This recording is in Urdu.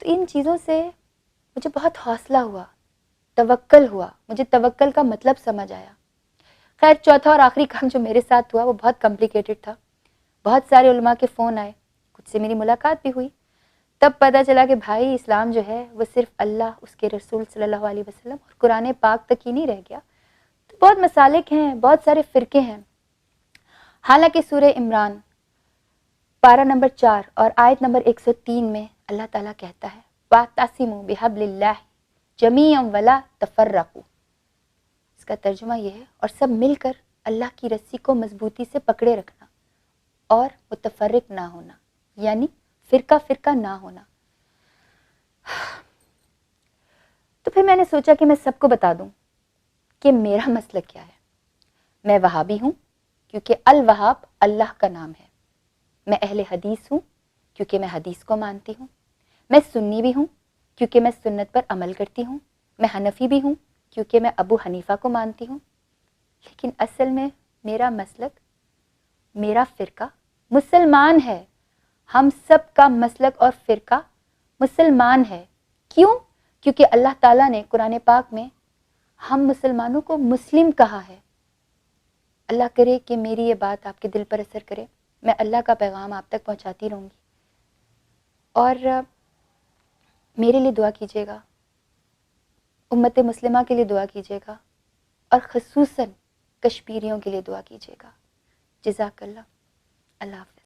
تو ان چیزوں سے مجھے بہت حوصلہ ہوا، توکل ہوا، مجھے توکل کا مطلب سمجھ آیا۔ خیر چوتھا اور آخری کام جو میرے ساتھ ہوا وہ بہت کمپلیکیٹڈ تھا۔ بہت سارے علماء کے فون آئے، کچھ سے میری ملاقات بھی ہوئی، تب پتہ چلا کہ بھائی اسلام جو ہے وہ صرف اللہ، اس کے رسول صلی اللہ علیہ وسلم اور قرآن پاک تک ہی نہیں رہ گیا، تو بہت مسالک ہیں، بہت سارے فرقے ہیں۔ حالانکہ سورہ عمران پارہ نمبر 4 اور آیت نمبر 103 میں اللہ تعالیٰ کہتا ہے وَاعْتَصِمُوا بِحَبْلِ اللَّهِ جَمِيعًا وَلَا تَفَرَّقُوا، اس کا ترجمہ یہ ہے اور سب مل کر اللہ کی رسی کو مضبوطی سے پکڑے رکھنا اور متفرق نہ ہونا، یعنی فرقہ فرقہ نہ ہونا۔ تو پھر میں نے سوچا کہ میں سب کو بتا دوں کہ میرا مسلک کیا ہے۔ میں وہابی ہوں کیونکہ الوہاب اللہ کا نام ہے۔ میں اہل حدیث ہوں کیونکہ میں حدیث کو مانتی ہوں۔ میں سنی بھی ہوں کیونکہ میں سنت پر عمل کرتی ہوں۔ میں حنفی بھی ہوں کیونکہ میں ابو حنیفہ کو مانتی ہوں۔ لیکن اصل میں میرا مسلک، میرا فرقہ مسلمان ہے۔ ہم سب کا مسلک اور فرقہ مسلمان ہے۔ کیوں؟ کیونکہ اللہ تعالیٰ نے قرآن پاک میں ہم مسلمانوں کو مسلم کہا ہے۔ اللہ کرے کہ میری یہ بات آپ کے دل پر اثر کرے، میں اللہ کا پیغام آپ تک پہنچاتی رہوں گی۔ اور میرے لیے دعا کیجیے گا، امت مسلمہ کے لیے دعا کیجیے گا، اور خصوصاً کشمیریوں کے لیے دعا کیجیے گا۔ جزاک اللہ۔ اللہ حافظ۔